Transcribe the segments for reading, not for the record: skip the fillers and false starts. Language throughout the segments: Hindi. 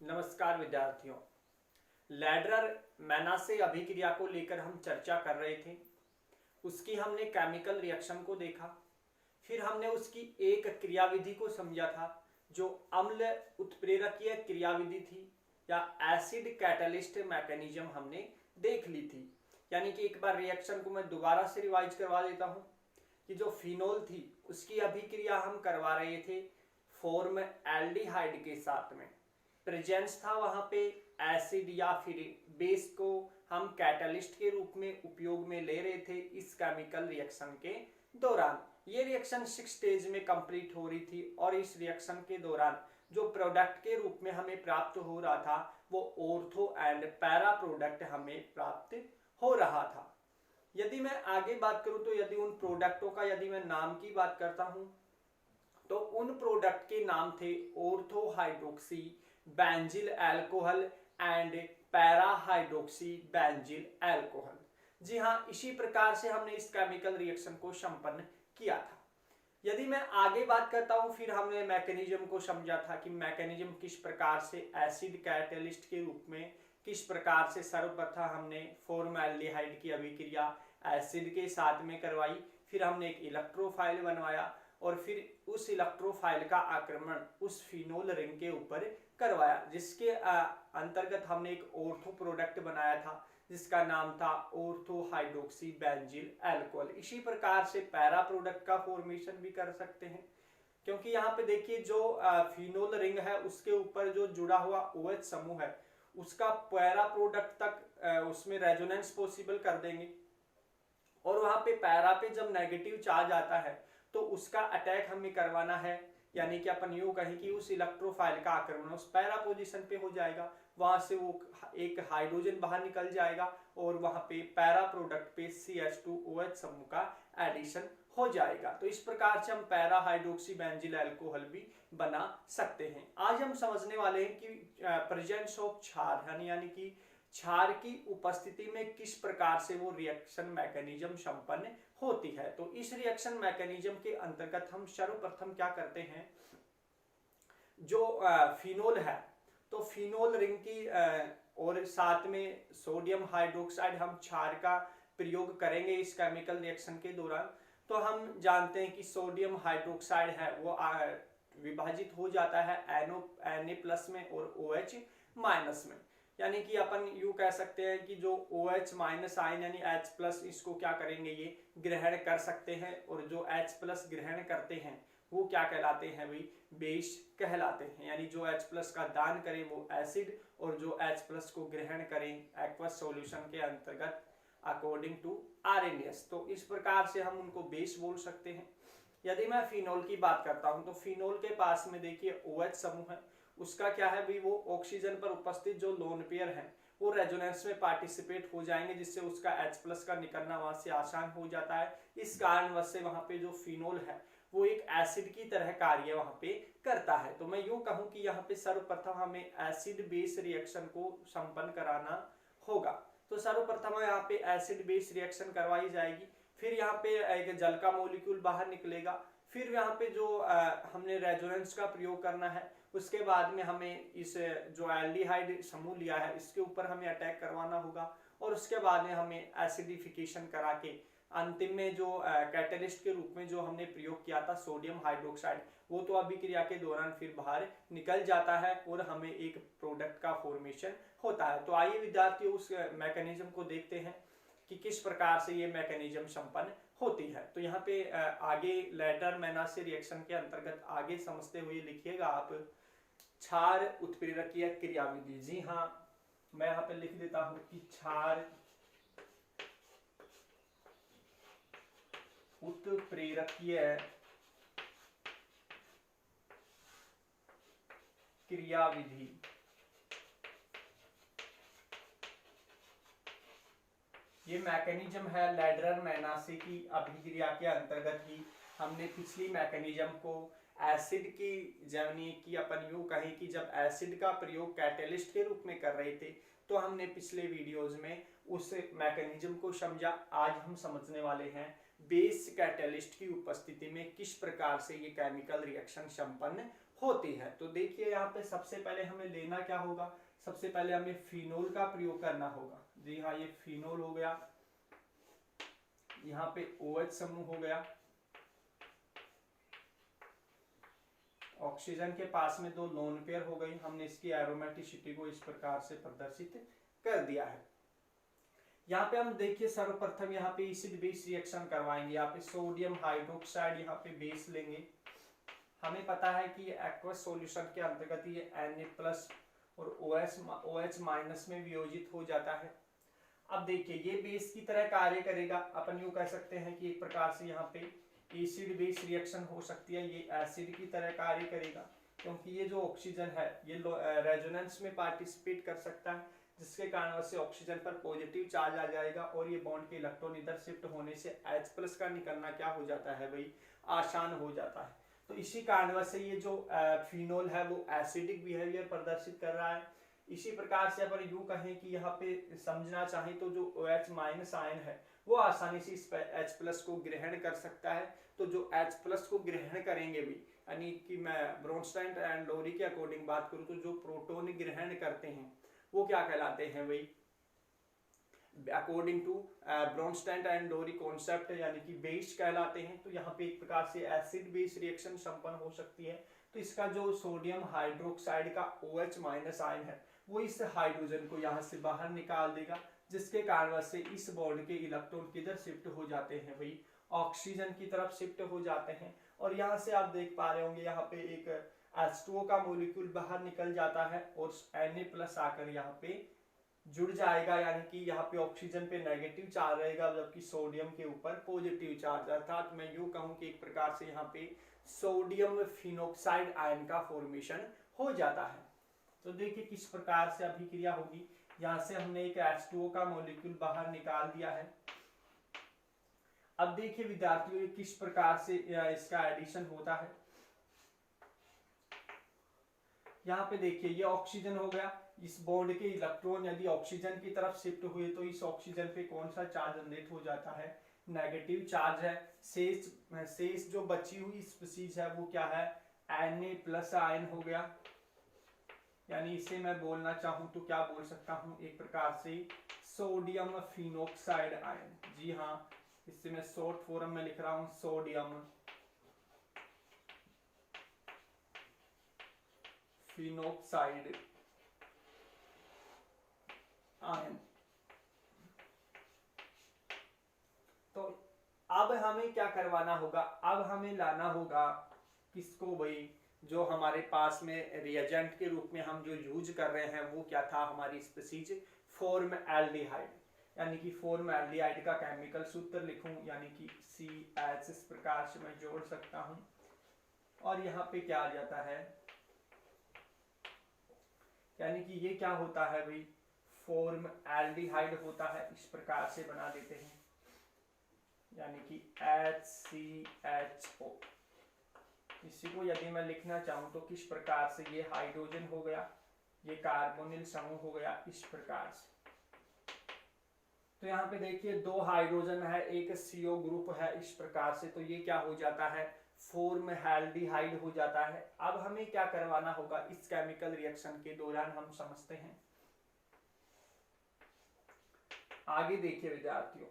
नमस्कार विद्यार्थियों। लैडरर मेनासे अभिक्रिया को लेकर हम चर्चा कर रहे थे। उसकी हमने केमिकल रिएक्शन को देखा, फिर हमने उसकी एक क्रियाविधि को समझा था जो अम्ल उत्प्रेरकीय क्रियाविधि थी या एसिड कैटलिस्ट मैकेनिज्म हमने देख ली थी। यानी कि एक बार रिएक्शन को मैं दोबारा से रिवाइज करवा देता हूँ कि जो फिनोल थी उसकी अभिक्रिया हम करवा रहे थे फॉर्म एल्डिहाइड के साथ में। प्रेजेंस था वहां पे एसिड या फिर बेस को हम कैटलिस्ट के रूप में उपयोग में ले रहे थे इस केमिकल रिएक्शन के दौरान। ये रिएक्शन 6 स्टेज में कंप्लीट हो रही थी और इस रिएक्शन के दौरान जो प्रोडक्ट के रूप में हमें प्राप्त हो रहा था वो ऑर्थो एंड पैरा प्रोडक्ट हमें प्राप्त हो रहा था। यदि मैं आगे बात करूं तो यदि उन प्रोडक्टों का यदि मैं नाम की बात करता हूं तो उन प्रोडक्ट के नाम थे ortho hydroxy benzyl alcohol and para hydroxy benzyl alcohol. जी हाँ, इसी प्रकार से हमने इस केमिकल रिएक्शन को संपन्न किया था। यदि मैं आगे बात करता हूं, फिर हमने मैकेनिज्म को समझा था कि मैकेनिज्म किस प्रकार से एसिड कैटलिस्ट के रूप में किस प्रकार से सर्वप्रथम हमने फॉर्मल्डिहाइड की अभिक्रिया एसिड के साथ में करवाई, फिर हमने एक इलेक्ट्रोफाइल बनवाया और फिर उस इलेक्ट्रोफाइल का आक्रमण उस फिनोल रिंग के ऊपर करवाया, जिसके अंतर्गत हमने एक ऑर्थो प्रोडक्ट बनाया था जिसका नाम था ऑर्थो हाइड्रोक्सी बेंजिल अल्कोहल। इसी प्रकार से पैरा प्रोडक्ट का फॉर्मेशन भी कर सकते हैं, क्योंकि यहाँ पे देखिए जो फिनोल रिंग है उसके ऊपर जो जुड़ा हुआ OH समूह है उसका पैरा प्रोडक्ट तक उसमें रेजोनेंस पॉसिबल कर देंगे और वहां पे पैरा पे जब नेगेटिव चार्ज आता है तो उसका अटैक हमें करवाना है। यानी कि अपन यूं कहें कि उस इलेक्ट्रोफाइल का आक्रमण उस पैरा पोजीशन पे हो जाएगा, वहां से वो एक हाइड्रोजन बाहर निकल जाएगा और वहां पे पैरा प्रोडक्ट पे CH2OH समूह का एडिशन हो जाएगा। तो इस प्रकार से हम पैरा हाइड्रोक्सी बेंजिल अल्कोहल भी बना सकते हैं। आज हम समझने वाले हैं कि प्रेजेंस ऑफ क्षार यानी कि क्षार की उपस्थिति में किस प्रकार से वो रिएक्शन मैकेनिज्म संपन्न होती है। तो इस रिएक्शन मैकेनिज्म के अंतर्गत हम सर्वप्रथम क्या करते हैं, जो फिनोल है तो फिनोल रिंग की और साथ में सोडियम हाइड्रोक्साइड हम क्षार का प्रयोग करेंगे इस केमिकल रिएक्शन के दौरान। तो हम जानते हैं कि सोडियम हाइड्रोक्साइड है वो विभाजित हो जाता है Na+ में और OH- में। यानी कि अपन यूं कह सकते हैं कि जो OH- आयन यानी H+ इसको क्या करेंगे, ये ग्रहण कर सकते हैं और जो H+ ग्रहण करते हैं वो क्या कहलाते हैं भाई, बेस कहलाते हैं। यानी जो H+ का दान करें वो एसिड और जो H+ को ग्रहण करें एक्वस सॉल्यूशन के अंतर्गत अकॉर्डिंग टू Arrhenius। तो इस प्रकार से हम उनको बेस बोल सकते हैं। यदि मैं फिनोल की बात करता हूं तो फिनोल के पास में देखिए OH समूह है, उसका क्या है भाई, वो ऑक्सीजन पर उपस्थित जो लोन पेयर है वो रेजोनेंस में पार्टिसिपेट हो जाएंगे, जिससे उसका H+ का निकलना वहां से आसान हो जाता है। इस कारणवश से वहां पे जो फिनोल है वो एक एसिड की तरह कार्य वहां पे करता है। तो मैं यूं कहूं कि यहाँ पे सर्वप्रथम हमें एसिड बेस रिएक्शन को संपन्न कराना होगा। तो सर्वप्रथम यहाँ पे एसिड बेस रिएक्शन करवाई जाएगी, फिर यहाँ पे एक जल का मॉलिक्यूल बाहर निकलेगा, फिर यहाँ पे जो हमने रेजोनेंस का प्रयोग करना है, उसके बाद में हमें इस जो एल्डिहाइड समूह लिया है इसके ऊपर हमें अटैक करवाना होगा और उसके बाद में हमें एसिडिफिकेशन करा के अंतिम में जो कैटलिस्ट के रूप में जो हमने प्रयोग किया था सोडियम हाइड्रोक्साइड, वो तो अभिक्रिया के दौरान फिर बाहर निकल जाता है और हमें एक प्रोडक्ट का फॉर्मेशन होता है। तो आइए विद्यार्थियों उस मैकेनिज्म को देखते हैं कि किस प्रकार से ये मैकेनिज्म संपन्न होती है। तो यहाँ पे आगे लैडरर मेनासे रिएक्शन के अंतर्गत आगे समझते हुए लिखिएगा आप क्षार उत्प्रेरकीय क्रियाविधि। जी हाँ, मैं यहाँ पे लिख देता हूं कि क्षार उत्प्रेरकीय क्रियाविधि। ये मैकेनिज्म है लैडरर मेनासे की अभिक्रिया के अंतर्गत ही। हमने पिछली मैकेनिज्म को एसिड की जर्नी की, अपन यूं कहें कि जब एसिड का प्रयोग कैटलिस्ट के रूप में कर रहे थे तो हमने पिछले वीडियोस में उस मैकेनिज्म को समझा। आज हम समझने वाले हैं बेस कैटलिस्ट की उपस्थिति में किस प्रकार से ये केमिकल रिएक्शन संपन्न होती है। तो देखिए यहाँ पे सबसे पहले हमें लेना क्या होगा, सबसे पहले हमें फिनोल का प्रयोग करना होगा। जी हाँ, ये फिनोल हो गया, यहाँ पे OH समूह हो गया, ऑक्सीजन के पास में 2 लोन पेयर हो गई। हमने इसकी एरोमेटिसिटी को इस प्रकार से प्रदर्शित कर दिया है। यहाँ पे हम देखिए सर्वप्रथम यहाँ पे एसिड बेस रिएक्शन करवाएंगे। यहाँ पे सोडियम हाइड्रोक्साइड यहाँ पे बेस लेंगे। हमें पता है कि एक्वस सॉल्यूशन के अंतर्गत ये Na+ और OH- में वियोजित हो जाता है। अब देखिए ये बेस की तरह कार्य करेगा। अपन यूं कह सकते हैं कि एक प्रकार से यहाँ पे एसिड बेस रिएक्शन हो सकती है, ये एसिड की तरह कार्य करेगा, क्योंकि ये जो ऑक्सीजन है ये रेजोनेंस में पार्टिसिपेट कर सकता है, जिसके कारण से ऑक्सीजन पर पॉजिटिव चार्ज आ जाएगा और ये बॉन्ड के इलेक्ट्रॉन इधर शिफ्ट होने से H+ का निकलना क्या हो जाता है भाई, आसान हो जाता है। तो इसी कारण से ये जो फिनोल है वो एसिडिक बिहेवियर प्रदर्शित कर रहा है। इसी प्रकार से अगर यूं कहें कि यहाँ पे समझना चाहें तो जो OH- आयन है वो आसानी से इस H+ को ग्रहण कर सकता है। तो जो H+ को ग्रहण करेंगे भी, यानी कि मैं ब्रोनस्टाइन एंड लोरी के अकॉर्डिंग बात करूं तो जो प्रोटॉन ग्रहण करते हैं वो क्या कहलाते हैं भाई, according to Bronsted and Lowry concept, यानी कि बेस कहलाते हैं। तो यहाँ पे एक प्रकार से एसिड बेस रिएक्शन संपन्न हो सकती है। तो इसका जो सोडियम हाइड्रोक्साइड का OH- आयन है वो इस हाइड्रोजन को यहाँ से बाहर निकाल देगा, जिसके कारण से इस बॉन्ड के इलेक्ट्रॉन किधर शिफ्ट हो जाते हैं भाई, ऑक्सीजन की तरफ शिफ्ट हो जाते हैं। और यहाँ से आप देख पा रहे होंगे यहाँ पे एक H2O का मॉलिक्यूल बाहर निकल जाता है और Na+ आकर यहाँ पे जुड़ जाएगा, यानी कि यहाँ पे ऑक्सीजन पे नेगेटिव चार्ज रहेगा जबकि सोडियम के ऊपर पॉजिटिव चार्ज। अर्थात मैं यूं कहूं कि एक प्रकार से यहाँ पे सोडियम फिनोक्साइड आयन का फॉर्मेशन हो जाता है। तो देखिए किस प्रकार से अभिक्रिया होगी। यहाँ से हमने एक H2O का मॉलिक्यूल बाहर निकाल दिया है। अब देखिए विद्यार्थियों किस प्रकार से इसका एडिशन होता है। यहाँ पे देखिए ये ऑक्सीजन हो गया, इस बॉन्ड के इलेक्ट्रॉन यदि ऑक्सीजन की तरफ शिफ्ट हुए तो इस ऑक्सीजन पे कौन सा चार्ज जनरेट हो जाता है, नेगेटिव चार्ज है। शेष जो बची हुई स्पीशीज है वो क्या है, Na+ आयन हो गया, यानी इसे मैं बोलना चाहूं तो क्या बोल सकता हूं, एक प्रकार से सोडियम फिनोक्साइड आयन। जी हाँ, इससे मैं शॉर्ट फॉर्म में लिख रहा हूं सोडियम फिनोक्साइड आयन। तो अब हमें क्या करवाना होगा, अब हमें लाना होगा किसको भाई, जो हमारे पास में रिएजेंट के रूप में हम जो यूज कर रहे हैं वो क्या था, हमारी स्पीशीज फॉर्मएल्डिहाइड, यानी कि फॉर्मएल्डिहाइड का केमिकल सूत्र लिखूं, यानी कि CH इस प्रकार से मैं जोड़ सकता हूं। और यहाँ पे क्या आ जाता है, यानी कि ये क्या होता है भाई, फॉर्मएल्डिहाइड होता है, इस प्रकार से बना देते हैं, यानी कि HCHO। इसी को यदि मैं लिखना चाहूं तो किस प्रकार से, ये हाइड्रोजन हो गया, ये कार्बोनिल समूह हो गया, इस प्रकार से। तो यहाँ पे देखिए 2 हाइड्रोजन है, एक CO ग्रुप है, इस प्रकार से। तो ये क्या हो जाता है, फॉर्मएल्डिहाइड हो जाता है। अब हमें क्या करवाना होगा इस केमिकल रिएक्शन के दौरान, हम समझते हैं। आगे देखिए विद्यार्थियों,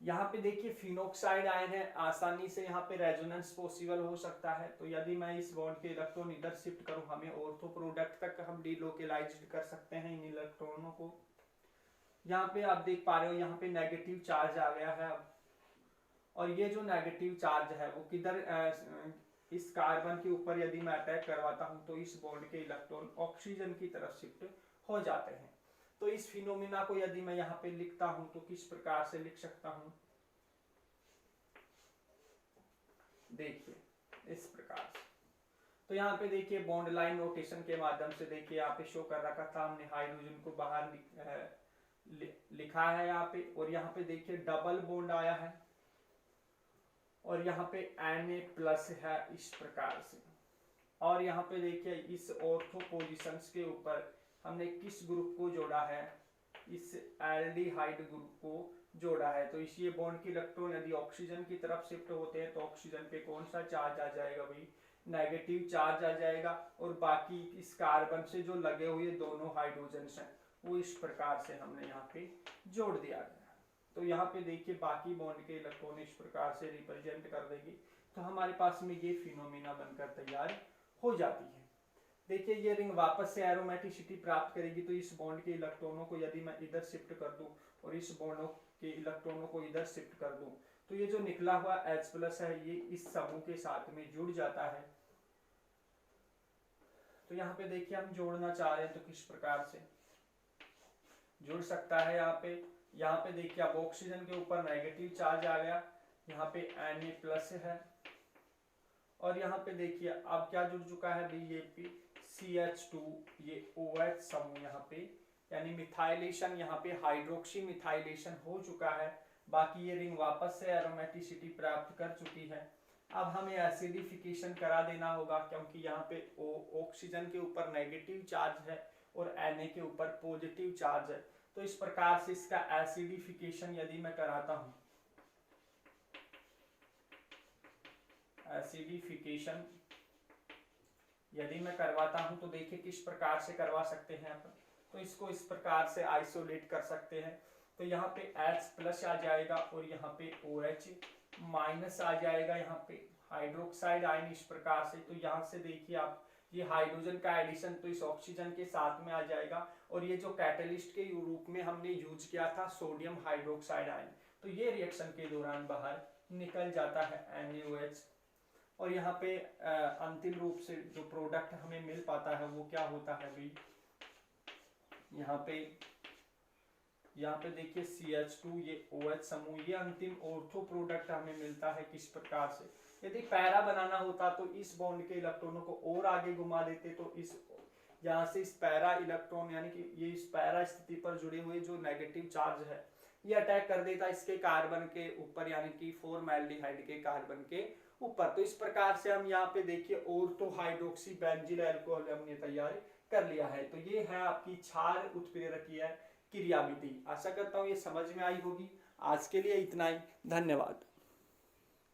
यहाँ पे देखिए फिनोक्साइड आयन है, आसानी से यहाँ पे रेजोनेंस पॉसिबल हो सकता है। तो यदि मैं इस बॉन्ड के इलेक्ट्रॉन इधर शिफ्ट करूं, हमें ऑर्थो प्रोडक्ट तक हम डिलोकेलाइज कर सकते हैं इन इलेक्ट्रॉनों को। यहाँ पे आप देख पा रहे हो यहाँ पे नेगेटिव चार्ज आ गया है अब, और ये जो नेगेटिव चार्ज है वो किधर, इस कार्बन के ऊपर यदि मैं अटैक करवाता हूं तो इस बॉन्ड के इलेक्ट्रॉन ऑक्सीजन की तरफ शिफ्ट हो जाते हैं। तो इस फिनोमिना को यदि मैं यहाँ पे लिखता हूं तो किस प्रकार से लिख सकता हूं, देखिए इस प्रकार से। तो यहाँ पे देखिए बॉन्ड लाइन नोटेशन के माध्यम से देखिए यहाँ पे शो कर रखा था हमने, हाइड्रोजन को बाहर लिखा है यहाँ पे, और यहाँ पे देखिए डबल बॉन्ड आया है और यहाँ पे Na+ है, इस प्रकार से। और यहाँ पे देखिए इस ऑर्थो पोजीशंस के ऊपर हमने किस ग्रुप को जोड़ा है, इस एल्डिहाइड ग्रुप को जोड़ा है। तो इस ये बॉन्ड के इलेक्ट्रॉन यदि ऑक्सीजन की तरफ शिफ्ट होते हैं तो ऑक्सीजन पे कौन सा चार्ज आ जाएगा भाई, नेगेटिव चार्ज आ जाएगा और बाकी इस कार्बन से जो लगे हुए दोनों हाइड्रोजन हैं वो इस प्रकार से हमने यहाँ पे जोड़ दिया गया। तो यहाँ पे देखिए बाकी बॉन्ड के इलेक्ट्रॉन इस प्रकार से रिप्रेजेंट कर देगी, तो हमारे पास में ये फिनोमिना बनकर तैयार हो जाती है। देखिए ये रिंग वापस से एरोमेटिसिटी प्राप्त करेगी, तो इस बॉन्ड के इलेक्ट्रॉनों को यदि मैं इधर शिफ्ट कर दूं और इस बॉन्डों के इलेक्ट्रॉनों को इधर शिफ्ट कर दूं, तो ये जो निकला हुआ H+ है ये इस समूह के साथ में जुड़ जाता है। तो यहाँ पे देखिए हम जोड़ना चाह रहे हैं तो किस प्रकार से जुड़ सकता है। यहाँ पे देखिए अब ऑक्सीजन के ऊपर नेगेटिव चार्ज आ गया, यहाँ पे Na+ है और यहाँ पे देखिए अब क्या जुड़ चुका है CH2 ये OH समूह यहाँ पे, यानी मिथाइलेशन यहाँ पे हाइड्रोक्सी मिथाइलेशन हो चुका है। बाकी ये रिंग वापस से एरोमेटिसिटी प्राप्त कर चुकी है। अब हमें एसिडिफिकेशन करा देना होगा, क्योंकि यहाँ पे ऑक्सीजन के ऊपर नेगेटिव चार्ज है और Na के ऊपर पॉजिटिव चार्ज है। तो इस प्रकार से इसका एसिडिफिकेशन यदि मैं कराता हूं, एसिडिफिकेशन यदि मैं करवाता हूं तो देखिए किस प्रकार से करवा सकते हैं अपन। तो इसको इस प्रकार से आइसोलेट कर सकते हैं। तो यहाँ पे H+ आ जाएगा और यहाँ पे OH- आ जाएगा, यहाँ पे हाइड्रोक्साइड आयन इस प्रकार से। तो यहाँ से देखिए आप ये हाइड्रोजन का एडिशन तो इस ऑक्सीजन के साथ में आ जाएगा और ये जो कैटलिस्ट के रूप में हमने यूज किया था सोडियम हाइड्रोक्साइड आयन, तो ये रिएक्शन के दौरान बाहर निकल जाता है NaOH। और यहाँ पे अंतिम रूप से जो प्रोडक्ट हमें मिल पाता है वो क्या होता है भाई, यहाँ पे देखिए CH2 ये OH समूह, ये अंतिम ऑर्थो प्रोडक्ट हमें मिलता है। किस प्रकार से, यदि पैरा बनाना होता तो इस बॉन्ड के इलेक्ट्रॉनों को और आगे घुमा देते, तो इस यहाँ से इस पैरा इलेक्ट्रॉन यानी कि ये इस पैरा स्थिति पर जुड़े हुए जो नेगेटिव चार्ज है ये अटैक कर देता इसके कार्बन के ऊपर, यानी कि फॉर्मैल्डिहाइड के कार्बन के ऊपर। तो इस प्रकार से हम यहाँ पे देखिए ऑर्थो हाइड्रोक्सी बेंजील अल्कोहल हमने तैयार कर लिया है। तो ये है आपकी क्षार उत्प्रेरकीय क्रियाविधि। आशा करता हूँ ये समझ में आई होगी। आज के लिए इतना ही, धन्यवाद।